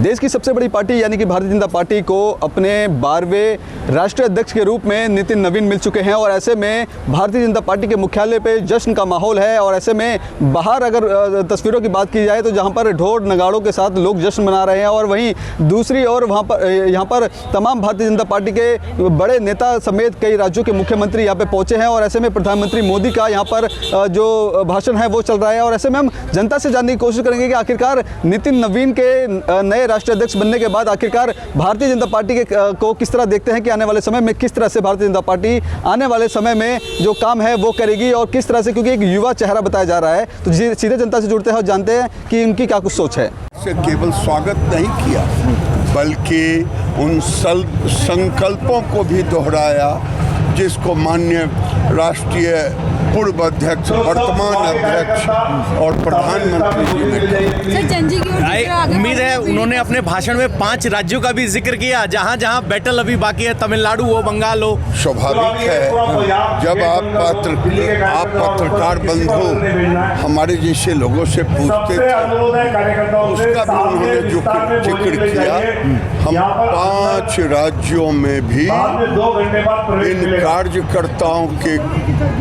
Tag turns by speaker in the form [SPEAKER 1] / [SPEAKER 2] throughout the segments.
[SPEAKER 1] देश की सबसे बड़ी पार्टी यानी कि भारतीय जनता पार्टी को अपने 12वें राष्ट्रीय अध्यक्ष के रूप में नितिन नवीन मिल चुके हैं और ऐसे में भारतीय जनता पार्टी के मुख्यालय पे जश्न का माहौल है। और ऐसे में बाहर अगर तस्वीरों की बात की जाए तो जहां पर ढोल नगाड़ों के साथ लोग जश्न मना रहे हैं और वहीं दूसरी ओर यहाँ पर तमाम भारतीय जनता पार्टी के बड़े नेता समेत कई राज्यों के मुख्यमंत्री यहाँ पे पहुँचे हैं और ऐसे में प्रधानमंत्री मोदी का यहाँ पर जो भाषण है वो चल रहा है। और ऐसे में हम जनता से जानने की कोशिश करेंगे कि आखिरकार नितिन नवीन के नए राष्ट्रीय अध्यक्ष बनने के बाद आखिरकार भारतीय जनता पार्टी को किस तरह देखते हैं कि आने वाले समय में किस तरह से भारतीय जनता पार्टी आने वाले समय में जो काम है वो करेगी और किस तरह से, क्योंकि एक युवा चेहरा बताया जा रहा है। तो सीधे जनता से जुड़ते हैं और जानते हैं कि उनकी क्या कुछ सोच है।
[SPEAKER 2] से केवल स्वागत नहीं किया बल्कि उन संकल्पों को भी दोहराया जिसको माननीय राष्ट्रीय पूर्व अध्यक्ष, वर्तमान अध्यक्ष और प्रधानमंत्री जी ने
[SPEAKER 3] उम्मीद है उन्होंने अपने भाषण में 5 राज्यों का भी जिक्र किया जहां जहां बैटल अभी बाकी है, तमिलनाडु हो, बंगाल हो।
[SPEAKER 2] स्वाभाविक है जब आप पत्रकार बंधु हमारे जैसे लोगों से पूछते थे उसका भी उन्होंने जो जिक्र किया। हम 5 राज्यों में भी इन कार्यकर्ताओं के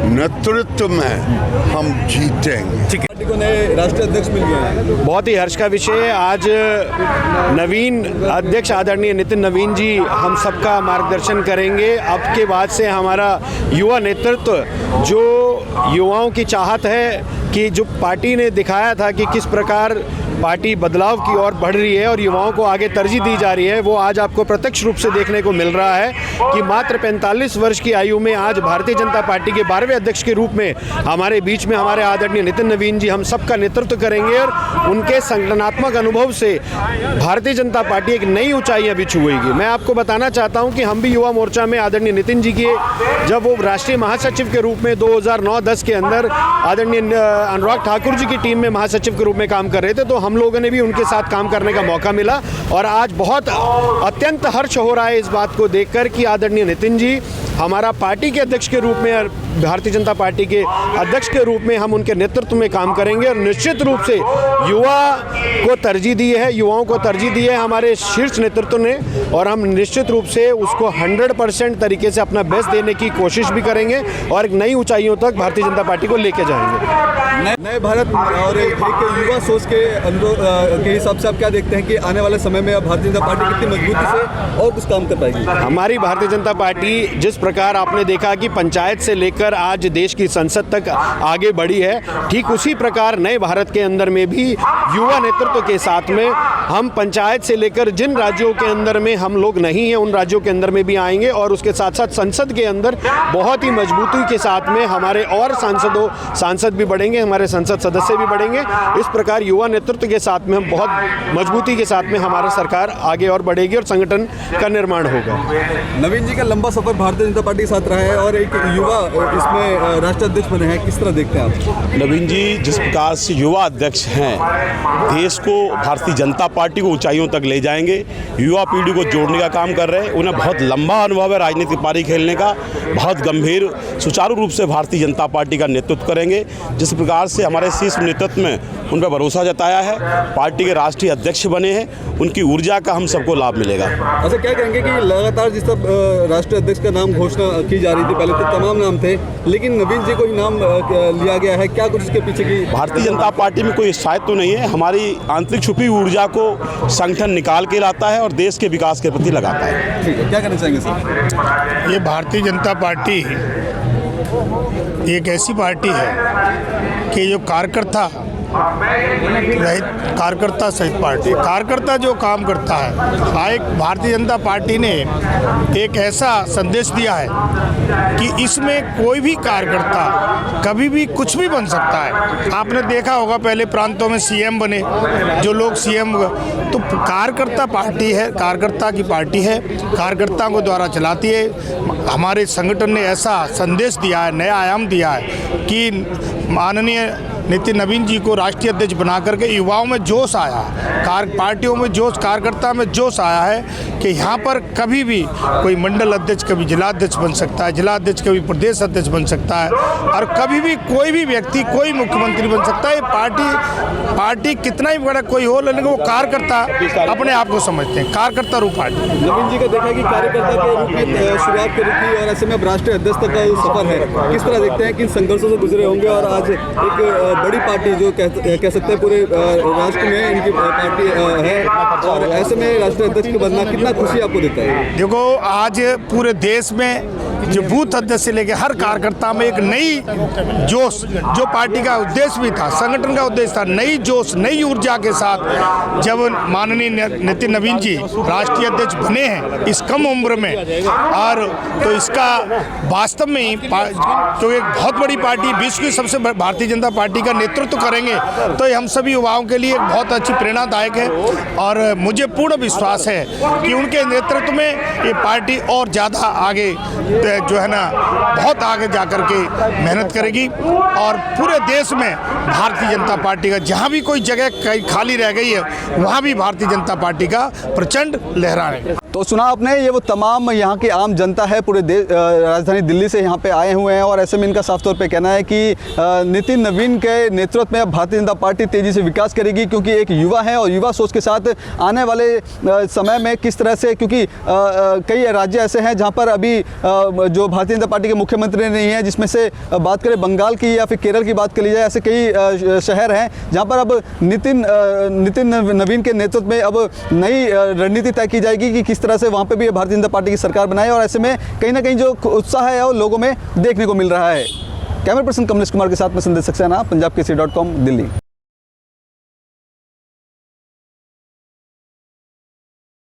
[SPEAKER 2] नेतृत्व में हम जीतेंगे।
[SPEAKER 1] पार्टी को नए राष्ट्रीय अध्यक्ष मिल गए हैं,
[SPEAKER 3] बहुत ही हर्ष का विषय है। आज नवीन अध्यक्ष आदरणीय नितिन नवीन जी हम सबका मार्गदर्शन करेंगे। अब के बाद से हमारा युवा नेतृत्व, जो युवाओं की चाहत है कि जो पार्टी ने दिखाया था कि किस प्रकार पार्टी बदलाव की ओर बढ़ रही है और युवाओं को आगे तरजीह दी जा रही है, वो आज आपको प्रत्यक्ष रूप से देखने को मिल रहा है कि मात्र 45 वर्ष की आयु में आज भारतीय जनता पार्टी के 12वें अध्यक्ष के रूप में हमारे बीच में हमारे आदरणीय नितिन नवीन जी हम सबका नेतृत्व करेंगे और उनके संगठनात्मक अनुभव से भारतीय जनता पार्टी एक नई ऊंचाइयां भी छुएगी। मैं आपको बताना चाहता हूं कि हम भी युवा मोर्चा में आदरणीय नितिन जी के जब वो राष्ट्रीय महासचिव के रूप में 2009-10 के अंदर आदरणीय अनुराग ठाकुर जी की टीम में महासचिव के रूप में काम कर रहे थे, तो हम लोगों ने भी उनके साथ काम करने का मौका मिला और आज बहुत अत्यंत हर्ष हो रहा है इस बात को देखकर कि आदरणीय नितिन जी हमारा पार्टी के अध्यक्ष के रूप में, भारतीय जनता पार्टी के अध्यक्ष के रूप में हम उनके नेतृत्व में काम करेंगे और निश्चित रूप से युवा को तरजीह दी है, युवाओं को तरजीह दी है हमारे शीर्ष नेतृत्व ने और हम निश्चित रूप से उसको 100% तरीके से अपना बेस्ट देने की कोशिश भी करेंगे और एक नई ऊंचाइयों तक भारतीय जनता पार्टी को लेके जाएंगे।
[SPEAKER 1] नए भारत और एक युवा सोच के हिसाब से आप क्या देखते हैं कि आने वाले समय में भारतीय जनता पार्टी कितनी मजबूती से और कुछ काम कर पाएगी?
[SPEAKER 3] हमारी भारतीय जनता पार्टी जिस प्रकार आपने देखा कि पंचायत से लेकर आज देश की संसद तक आगे बढ़ी है, ठीक उसी प्रकार नए भारत के अंदर में भी युवा नेतृत्व के साथ में हम पंचायत से लेकर जिन राज्यों के अंदर में हम लोग नहीं हैं उन राज्यों के अंदर में भी आएंगे और उसके साथ साथ संसद के अंदर बहुत ही मजबूती के साथ में हमारे और सांसद भी बढ़ेंगे, हमारे संसद सदस्य भी बढ़ेंगे। इस प्रकार युवा नेतृत्व के साथ में हम बहुत मजबूती के साथ में हमारा सरकार आगे और बढ़ेगी और संगठन का निर्माण होगा।
[SPEAKER 1] नवीन जी का लंबा सफर भारतीय जनता पार्टी के साथ रहा है और एक युवा इसमें राष्ट्रीय अध्यक्ष बने हैं, किस तरह देखते हैं आप?
[SPEAKER 4] नवीन जी जिस प्रकार से युवा अध्यक्ष हैं, देश को, भारतीय जनता पार्टी को ऊंचाइयों तक ले जाएंगे, युवा पीढ़ी को जोड़ने का काम कर रहे हैं। उन्हें बहुत लंबा अनुभव है राजनीतिक पारी खेलने का, बहुत गंभीर सुचारू रूप से भारतीय जनता पार्टी का नेतृत्व करेंगे। जिस प्रकार से हमारे शीर्ष नेतृत्व में उन पर भरोसा जताया है, पार्टी के राष्ट्रीय अध्यक्ष बने हैं, उनकी ऊर्जा का हम सबको लाभ मिलेगा।
[SPEAKER 1] अच्छा, क्या कहेंगे कि लगातार जिस तरह राष्ट्रीय अध्यक्ष का नाम घोषणा की जा रही थी, पहले तो तमाम नाम थे लेकिन नवीन जी को ही नाम लिया गया है, क्या कुछ इसके पीछे की?
[SPEAKER 4] भारतीय जनता पार्टी में कोई शायद तो नहीं है, हमारी आंतरिक छुपी ऊर्जा को संगठन निकाल के लाता है और देश के विकास के प्रति लगाता है।
[SPEAKER 1] ठीक है, क्या कहना चाहेंगे सर?
[SPEAKER 5] ये भारतीय जनता पार्टी एक ऐसी पार्टी है कि जो कार्यकर्ता सहित पार्टी, कार्यकर्ता जो काम करता है। एक भारतीय जनता पार्टी ने एक ऐसा संदेश दिया है कि इसमें कोई भी कार्यकर्ता कभी भी कुछ भी बन सकता है। आपने देखा होगा पहले प्रांतों में सीएम बने जो लोग, सीएम तो कार्यकर्ता पार्टी है, कार्यकर्ता की पार्टी है, कार्यकर्ताओं को द्वारा चलाती है। हमारे संगठन ने ऐसा संदेश दिया है, नया आयाम दिया है कि माननीय नितिन नवीन जी को राष्ट्रीय अध्यक्ष बना करके युवाओं में जोश आया, पार्टियों में जोश, कार्यकर्ता में जोश आया है कि यहाँ पर कभी भी कोई मंडल अध्यक्ष कभी जिलाध्यक्ष बन सकता है, जिलाध्यक्ष कभी प्रदेश अध्यक्ष बन सकता है, और कभी भी कोई भी व्यक्ति कोई मुख्यमंत्री बन सकता है। पार्टी कितना ही बड़ा कोई हो, लेकिन वो कार्यकर्ता अपने आप को समझते हैं, कार्यकर्ता रूप पार्टी।
[SPEAKER 1] नवीन जी का देखा है कि कार्यकर्ता के रूप में शुरुआत करी थी और ऐसे में अब राष्ट्रीय अध्यक्ष तक का सफर है, किस तरह देखते हैं कि इन संघर्षों से गुजरे होंगे और आज एक बड़ी पार्टी जो कह सकते हैं पूरे राष्ट्र में इनकी पार्टी है, और ऐसे में राष्ट्रीय अध्यक्ष का बनना कितना खुशी आपको देता है?
[SPEAKER 5] देखो, आज पूरे देश में जो बूथ अध्यक्ष से लेकर हर कार्यकर्ता में एक नई जोश, जो पार्टी का उद्देश्य भी था, संगठन का उद्देश्य था, नई जोश, नई ऊर्जा के साथ जब माननीय नितिन नवीन जी राष्ट्रीय अध्यक्ष बने हैं इस कम उम्र में, और तो इसका वास्तव में ही जो एक बहुत बड़ी पार्टी, विश्व की सबसे भारतीय जनता पार्टी का नेतृत्व करेंगे, तो ये हम सभी युवाओं के लिए एक बहुत अच्छी प्रेरणादायक है। और मुझे पूर्ण विश्वास है कि उनके नेतृत्व में ये पार्टी और ज़्यादा आगे जो है ना, बहुत आगे जा कर के मेहनत करेगी, और पूरे देश में भारतीय जनता पार्टी का जहाँ भी कोई जगह कहीं खाली रह गई है वहाँ भी भारतीय जनता पार्टी का प्रचंड लहराएगा।
[SPEAKER 1] तो सुना आपने, ये वो तमाम यहाँ की आम जनता है, पूरे राजधानी दिल्ली से यहाँ पे आए हुए हैं, और ऐसे में इनका साफ तौर पे कहना है कि नितिन नवीन के नेतृत्व में अब भारतीय जनता पार्टी तेज़ी से विकास करेगी, क्योंकि एक युवा है और युवा सोच के साथ आने वाले समय में किस तरह से, क्योंकि कई राज्य ऐसे हैं जहाँ पर अभी जो भारतीय जनता पार्टी के मुख्यमंत्री नहीं है, जिसमें से बात करें बंगाल की या फिर केरल की बात कर ली जाए, ऐसे कई शहर हैं जहाँ पर अब नितिन नवीन के नेतृत्व में अब नई रणनीति तय की जाएगी कि किस तरह से वहाँ पे भी भारतीय जनता पार्टी की सरकार बनाए, और ऐसे में कहीं ना कहीं जो उत्साह है वो लोगों में देखने को मिल रहा है। कैमरा पर्सन कमलेश कुमार के साथ में संदेश सक्सेना, पंजाब केसरी.com, दिल्ली।